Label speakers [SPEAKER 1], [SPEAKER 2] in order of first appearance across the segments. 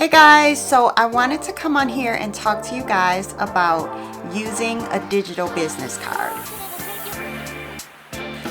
[SPEAKER 1] Hey guys, so I wanted to come on here and talk to you guys about using a digital business card.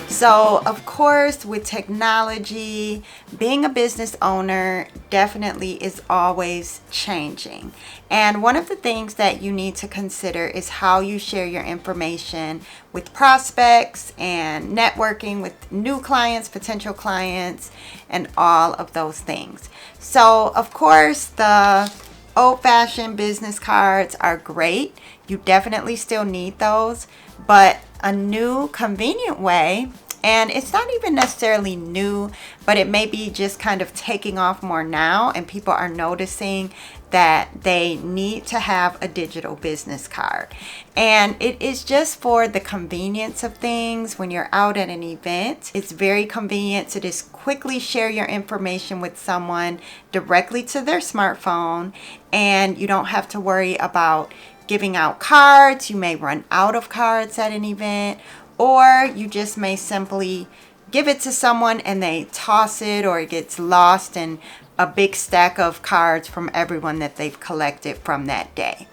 [SPEAKER 1] So of course, with technology, being a business owner definitely is always changing. And one of the things that you need to consider is how you share your information with prospects and networking with new clients, potential clients, and all of those things. So of course, the old-fashioned business cards are great. You definitely still need those, but a new convenient way, and it's not even necessarily new, but it may be just kind of taking off more now, and people are noticing that they need to have a digital business card. And it is just for the convenience of things. When you're out at an event, it's very convenient to just quickly share your information with someone directly to their smartphone, and you don't have to worry about giving out cards. You may run out of cards at an event, or you just may simply give it to someone and they toss it, or it gets lost in a big stack of cards from everyone that they've collected from that day.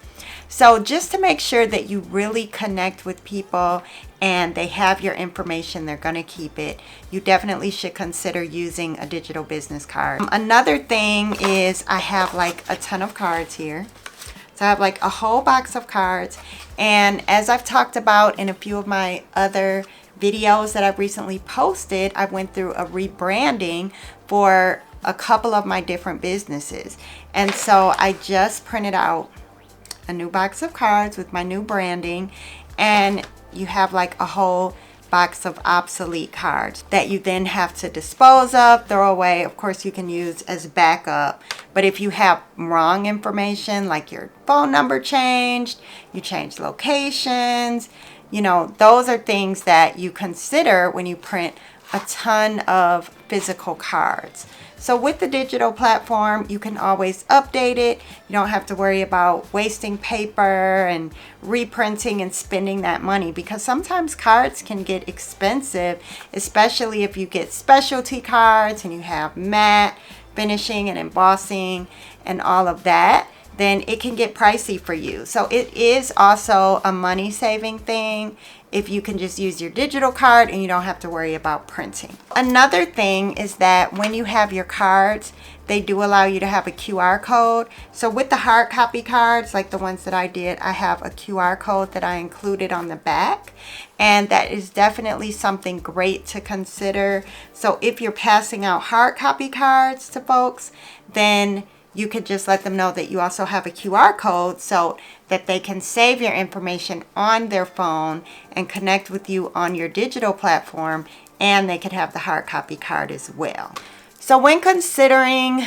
[SPEAKER 1] So just to make sure that you really connect with people and they have your information, they're going to keep it, you definitely should consider using a digital business card. Another thing is I have like a ton of cards here. So I have like a whole box of cards, and as I've talked about in a few of my other videos that I've recently posted, I went through a rebranding for a couple of my different businesses. And so I just printed out a new box of cards with my new branding, and you have like a whole box of obsolete cards that you then have to dispose of, throw away. Of course, you can use as backup, but if you have wrong information, like your phone number changed, you changed locations, you know, those are things that you consider when you print a ton of physical cards. So with the digital platform, you can always update it. You don't have to worry about wasting paper and reprinting and spending that money, because sometimes cards can get expensive, especially if you get specialty cards and you have matte finishing and embossing and all of that. Then it can get pricey for you. So it is also a money saving thing if you can just use your digital card and you don't have to worry about printing. Another thing is that when you have your cards, they do allow you to have a QR code. So with the hard copy cards, like the ones that I did, I have a QR code that I included on the back. And that is definitely something great to consider. So if you're passing out hard copy cards to folks, then you could just let them know that you also have a QR code so that they can save your information on their phone and connect with you on your digital platform, and they could have the hard copy card as well. So when considering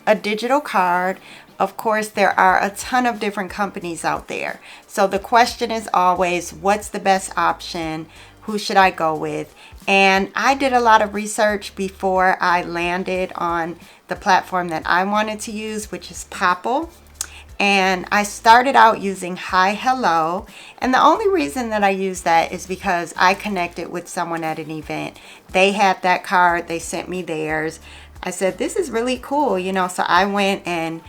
[SPEAKER 1] a digital card, of course, there are a ton of different companies out there. So the question is always, what's the best option? Who should I go with? And I did a lot of research before I landed on the platform that I wanted to use, which is Popl. And I started out using Hi Hello. And the only reason that I used that is because I connected with someone at an event. They had that card. They sent me theirs. I said, this is really cool, you know, so I went and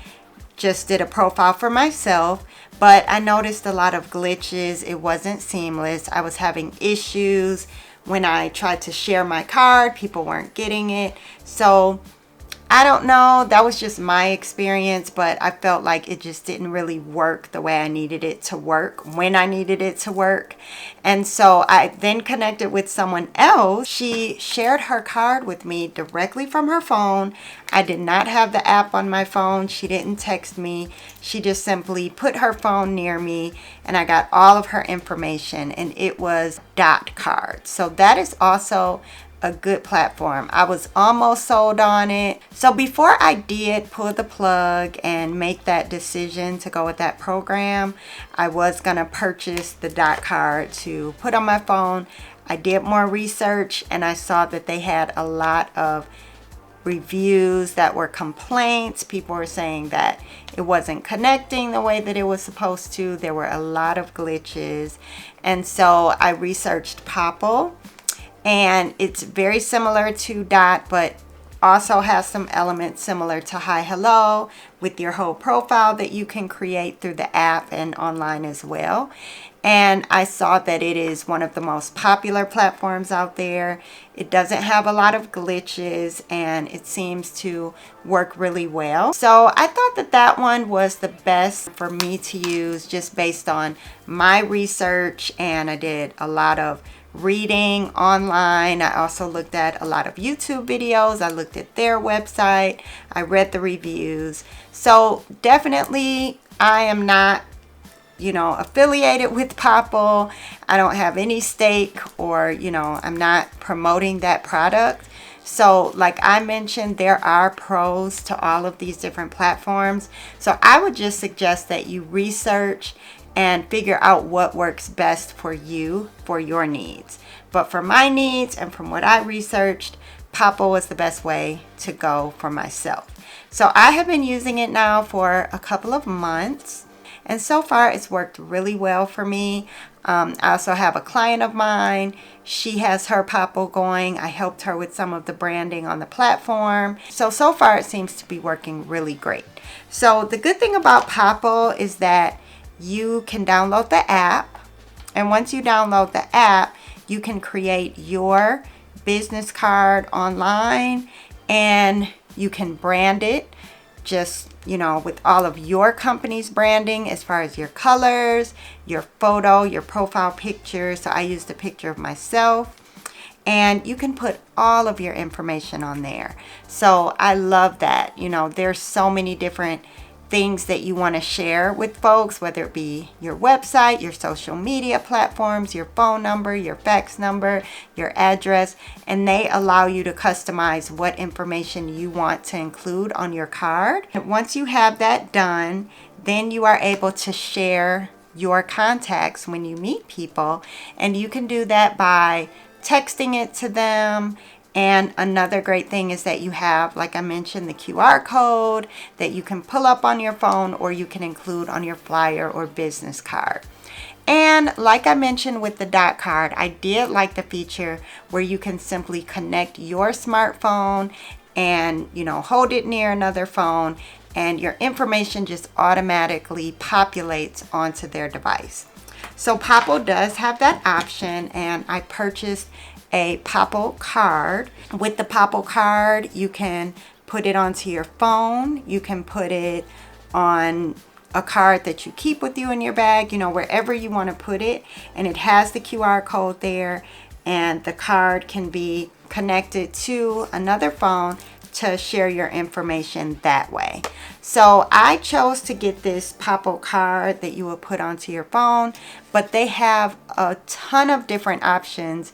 [SPEAKER 1] just did a profile for myself. But I noticed a lot of glitches. It wasn't seamless. I was having issues when I tried to share my card. People weren't getting it. So I don't know, that was just my experience, but I felt like it just didn't really work the way I needed it to work when I needed it to work. And so I then connected with someone else. She shared her card with me directly from her phone. I did not have the app on my phone. She didn't text me. She just simply put her phone near me, and I got all of her information, and it was Dot Card. So that is also a good platform. I was almost sold on it. So before I did pull the plug and make that decision to go with that program, I was gonna purchase the Dot Card to put on my phone. I did more research and I saw that they had a lot of reviews that were complaints. People were saying that it wasn't connecting the way that it was supposed to. There were a lot of glitches. And so I researched Popl, and it's very similar to Dot, but also has some elements similar to Hi Hello with your whole profile that you can create through the app and online as well. And I saw that it is one of the most popular platforms out there. It doesn't have a lot of glitches and it seems to work really well. So I thought that that one was the best for me to use just based on my research, and I did a lot of reading online. I also looked at a lot of YouTube videos. I looked at their website. I read the reviews. So definitely I am not affiliated with Popl. I don't have any stake, or, I'm not promoting that product. So like I mentioned, there are pros to all of these different platforms. So I would just suggest that you research and figure out what works best for you, for your needs. But for my needs and from what I researched, Popl was the best way to go for myself. So I have been using it now for a couple of months. And so far, it's worked really well for me. I also have a client of mine. She has her Popl going. I helped her with some of the branding on the platform. So far, it seems to be working really great. So the good thing about Popl is that you can download the app. And once you download the app, you can create your business card online and you can brand it just with all of your company's branding as far as your colors, your photo, your profile picture. So I used a picture of myself, and you can put all of your information on there. So I love that. There's so many different things that you want to share with folks, whether it be your website, your social media platforms, your phone number, your fax number, your address, and they allow you to customize what information you want to include on your card. And once you have that done, then you are able to share your contacts when you meet people, and you can do that by texting it to them. And another great thing is that you have, like I mentioned, the QR code that you can pull up on your phone, or you can include on your flyer or business card. And like I mentioned with the dot card, I did like the feature where you can simply connect your smartphone and, hold it near another phone, and your information just automatically populates onto their device. So Popl does have that option, and I purchased a Popl card. With the Popl card, you can put it onto your phone. You can put it on a card that you keep with you in your bag, wherever you want to put it. And it has the QR code there, and the card can be connected to another phone to share your information that way. So I chose to get this Popl card that you will put onto your phone, but they have a ton of different options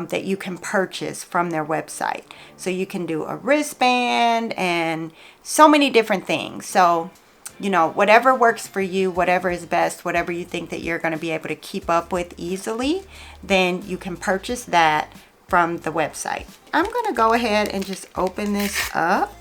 [SPEAKER 1] that you can purchase from their website. So you can do a wristband and so many different things. So, whatever works for you, whatever is best, whatever you think that you're going to be able to keep up with easily, then you can purchase that from the website. I'm going to go ahead and just open this up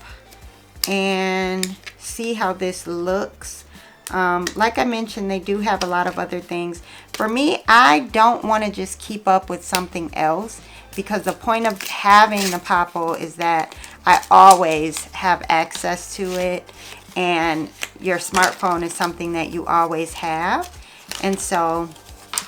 [SPEAKER 1] and see how this looks. Like I mentioned, they do have a lot of other things. For me, I don't want to just keep up with something else, because the point of having the Popl is that I always have access to it, and your smartphone is something that you always have. And so,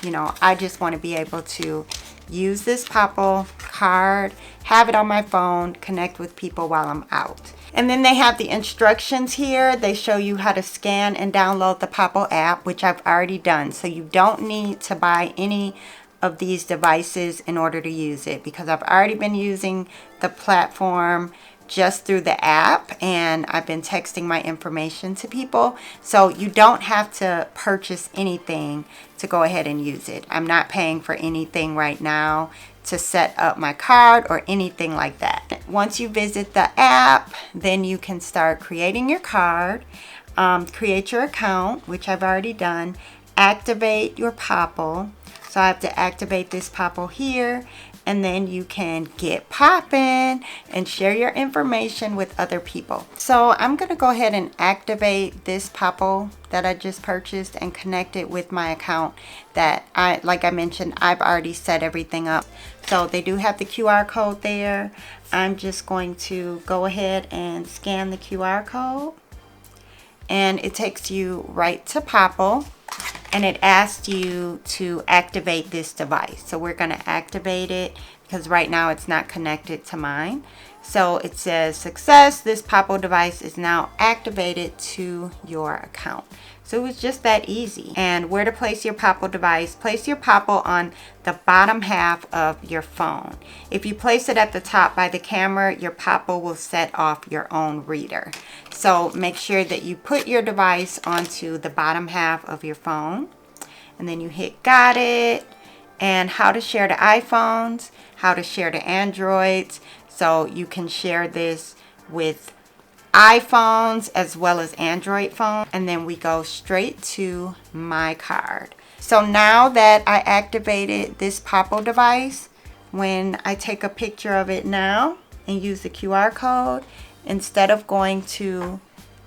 [SPEAKER 1] I just want to be able to use this Popl card, have it on my phone, connect with people while I'm out. And then they have the instructions here. They show you how to scan and download the Popl app, which I've already done. So you don't need to buy any of these devices in order to use it, because I've already been using the platform just through the app, and I've been texting my information to people. So you don't have to purchase anything to go ahead and use it. I'm not paying for anything right now to set up my card or anything like that. Once you visit the app, then you can start creating your card, create your account, which I've already done, activate your Popl. So I have to activate this Popl here, and then you can get popping and share your information with other people. So I'm going to go ahead and activate this Popl that I just purchased and connect it with my account that like I mentioned, I've already set everything up. So they do have the QR code there. I'm just going to go ahead and scan the QR code, and it takes you right to Popl, and it asks you to activate this device. So we're going to activate it because right now it's not connected to mine. So it says, success, this Popl device is now activated to your account. So it was just that easy. And where to place your Popl device? Place your Popl on the bottom half of your phone. If you place it at the top by the camera, your Popl will set off your own reader. So make sure that you put your device onto the bottom half of your phone, and then you hit got it. And how to share to iPhones, how to share to Androids. So you can share this with iPhones as well as Android phones. And then we go straight to my card. So now that I activated this Popl device, when I take a picture of it now and use the QR code, instead of going to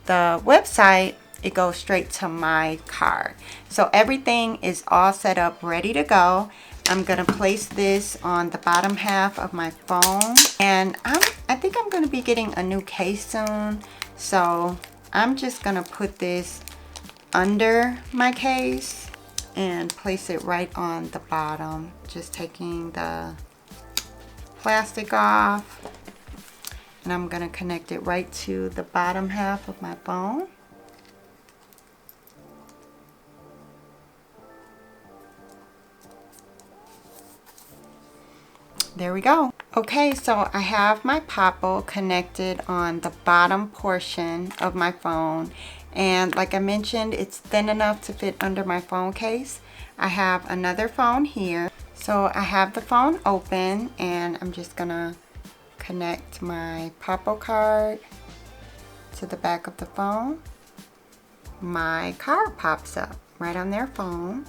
[SPEAKER 1] the website, it goes straight to my card. So everything is all set up, ready to go. I'm gonna place this on the bottom half of my phone, and I think I'm gonna be getting a new case soon. So I'm just gonna put this under my case and place it right on the bottom. Just taking the plastic off, and I'm gonna connect it right to the bottom half of my phone. There we go. Okay, so I have my Popl connected on the bottom portion of my phone, and like I mentioned, it's thin enough to fit under my phone case. I have another phone here, so I have the phone open, and I'm just gonna connect my Popl card to the back of the phone. My card pops up right on their phone,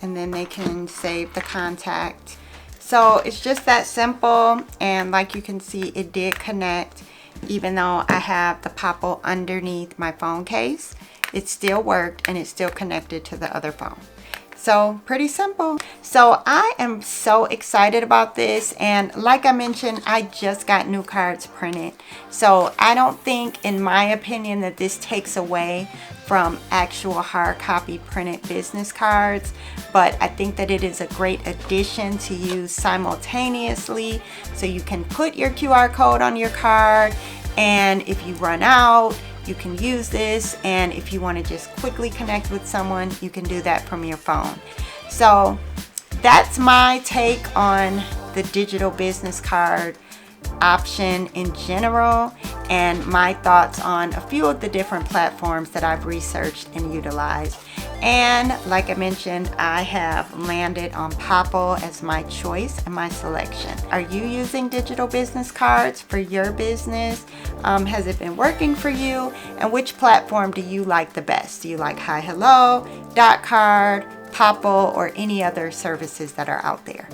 [SPEAKER 1] and then they can save the contact. So it's just that simple, and like you can see, it did connect. Even though I have the Popl underneath my phone case, it still worked and it still connected to the other phone. So pretty simple. So I am so excited about this, and like I mentioned, I just got new cards printed. So I don't think, in my opinion, that this takes away from actual hard copy printed business cards, but I think that it is a great addition to use simultaneously, so you can put your QR code on your card, and if you run out, you can use this, and if you want to just quickly connect with someone, you can do that from your phone. So that's my take on the digital business card option in general, and my thoughts on a few of the different platforms that I've researched and utilized. And like I mentioned, I have landed on Popl as my choice and my selection. Are you using digital business cards for your business? Has it been working for you? And which platform do you like the best? Do you like Hi Hello, Dot Card, Popl, or any other services that are out there?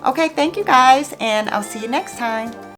[SPEAKER 1] Okay, thank you guys, and I'll see you next time.